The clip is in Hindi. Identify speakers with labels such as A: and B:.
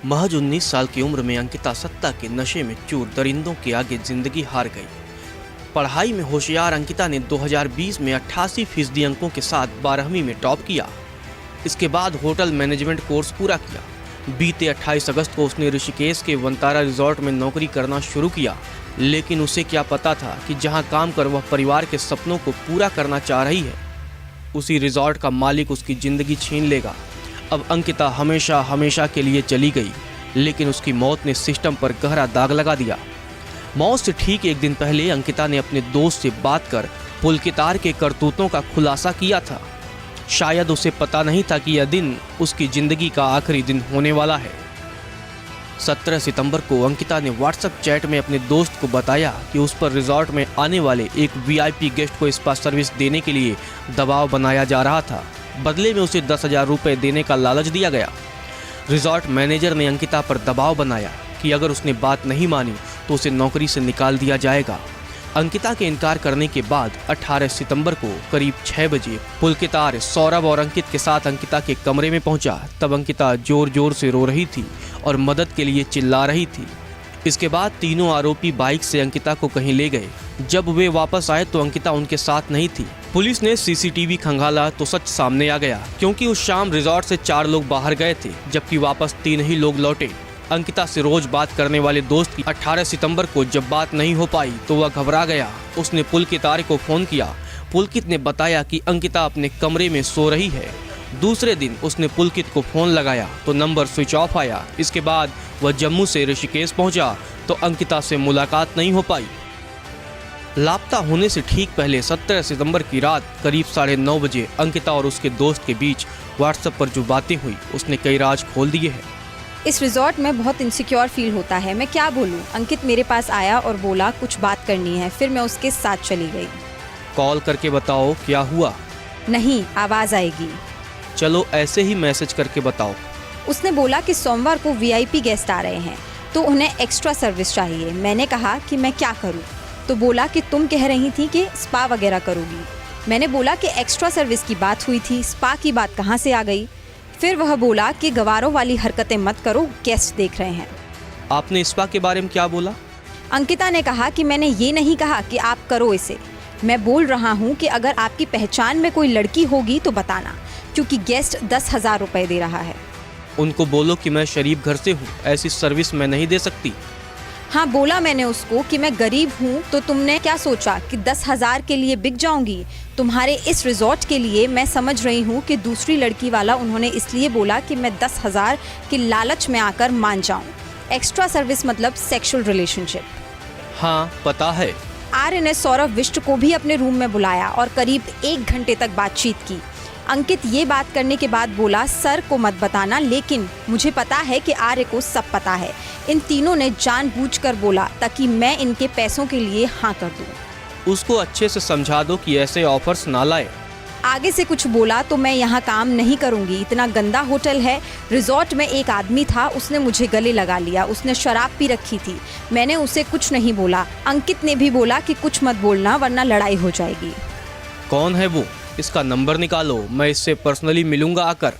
A: महज 19 साल की उम्र में अंकिता सत्ता के नशे में चूर दरिंदों के आगे जिंदगी हार गई। पढ़ाई में होशियार अंकिता ने 2020 में 88% अंकों के साथ 12वीं में टॉप किया। इसके बाद होटल मैनेजमेंट कोर्स पूरा किया। बीते 28 अगस्त को उसने ऋषिकेश के वंतारा रिजॉर्ट में नौकरी करना शुरू किया, लेकिन उसे क्या पता था कि जहां काम कर वह परिवार के सपनों को पूरा करना चाह रही है, उसी रिजॉर्ट का मालिक उसकी जिंदगी छीन लेगा। अब अंकिता हमेशा हमेशा के लिए चली गई, लेकिन उसकी मौत ने सिस्टम पर गहरा दाग लगा दिया। मौत से ठीक एक दिन पहले अंकिता ने अपने दोस्त से बात कर पुलकितार के करतूतों का खुलासा किया था। शायद उसे पता नहीं था कि यह दिन उसकी जिंदगी का आखिरी दिन होने वाला है। 17 सितंबर को अंकिता ने व्हाट्सएप चैट में अपने दोस्त को बताया कि उस पर रिजॉर्ट में आने वाले एक वीआईपी गेस्ट को स्पा सर्विस देने के लिए दबाव बनाया जा रहा था। बदले में उसे 10,000 रुपये देने का लालच दिया गया। रिजॉर्ट मैनेजर ने अंकिता पर दबाव बनाया कि अगर उसने बात नहीं मानी तो उसे नौकरी से निकाल दिया जाएगा। अंकिता के इनकार करने के बाद 18 सितंबर को करीब 6 बजे पुलकितार सौरभ और अंकित के साथ अंकिता के कमरे में पहुंचा। तब अंकिता जोर जोर से रो रही थी और मदद के लिए चिल्ला रही थी। इसके बाद तीनों आरोपी बाइक से अंकिता को कहीं ले गए। जब वे वापस आए तो अंकिता उनके साथ नहीं थी। पुलिस ने सीसीटीवी खंगाला तो सच सामने आ गया, क्योंकि उस शाम रिजॉर्ट से 4 लोग बाहर गए थे, जबकि वापस 3 ही लोग लौटे। अंकिता से रोज बात करने वाले दोस्त की 18 सितंबर को जब बात नहीं हो पाई तो वह घबरा गया। उसने पुलकितार को फोन किया। पुलकित ने बताया कि अंकिता अपने कमरे में सो रही है। दूसरे दिन उसने पुलकित को फोन लगाया तो नंबर स्विच ऑफ आया। इसके बाद वह जम्मू से ऋषिकेश पहुंचा तो अंकिता से मुलाकात नहीं हो पाई। लापता होने से ठीक पहले 17 सितंबर की रात करीब 9:30 बजे अंकिता और उसके दोस्त के बीच व्हाट्सएप पर जो बातें हुई उसने कई राज खोल दिए हैं।
B: इस रिजॉर्ट में बहुत इनसिक्योर फील होता है, मैं क्या बोलूं। अंकित मेरे पास आया और बोला कुछ बात करनी है, फिर मैं उसके साथ चली गई।
A: कॉल करके बताओ क्या हुआ।
B: नहीं, आवाज आएगी।
A: चलो ऐसे ही मैसेज करके बताओ।
B: उसने बोला कि सोमवार को वीआईपी गेस्ट आ रहे हैं तो उन्हें एक्स्ट्रा सर्विस चाहिए। मैंने कहा कि मैं क्या करूं, तो बोला कि तुम कह रही थी कि स्पा वगैरह करोगी। मैंने बोला कि एक्स्ट्रा सर्विस की बात हुई थी, स्पा की बात कहाँ से आ गई। फिर वह बोला कि गवारों वाली हरकतें मत करो, गेस्ट देख रहे हैं।
A: आपने स्पा के बारे में क्या बोला?
B: अंकिता ने कहा कि मैंने ये नहीं कहा कि आप करो इसे। मैं बोल रहा हूँ कि अगर आपकी पहचान में कोई लड़की होगी तो बताना, क्योंकि गेस्ट 10,000 रुपए दे रहा है।
A: उनको बोलो कि मैं शरीफ घर से हूँ, ऐसी सर्विस मैं नहीं दे सकती।
B: हाँ, बोला मैंने उसको कि मैं गरीब हूँ, तो तुमने क्या सोचा कि 10,000 के लिए बिक जाऊंगी? तुम्हारे इस रिजॉर्ट के लिए मैं समझ रही हूँ कि दूसरी लड़की वाला उन्होंने इसलिए बोला कि मैं 10,000 के लालच में आकर मान जाऊँ। एक्स्ट्रा सर्विस मतलब सेक्सुअल रिलेशनशिप।
A: हाँ पता है।
B: आर्य ने सौरभ विष्ट को भी अपने रूम में बुलाया और करीब 1 घंटे तक बातचीत की। अंकित ये बात करने के बाद बोला सर को मत बताना, लेकिन मुझे पता है कि आर्य को सब पता है। इन तीनों ने जानबूझकर बोला ताकि मैं इनके पैसों के लिए हाँ कर दूं।
A: उसको अच्छे से समझा दो कि ऐसे ऑफर्स ना लाए।
B: आगे से कुछ बोला तो मैं यहाँ काम नहीं करूँगी, इतना गंदा होटल है। रिजॉर्ट में एक आदमी था, उसने मुझे गले लगा लिया, उसने शराब पी रखी थी। मैंने उसे कुछ नहीं बोला। अंकित ने भी बोला कि कुछ मत बोलना वरना लड़ाई हो जाएगी।
A: कौन है वो? इसका नंबर निकालो, मैं इससे पर्सनली मिलूंगा आकर।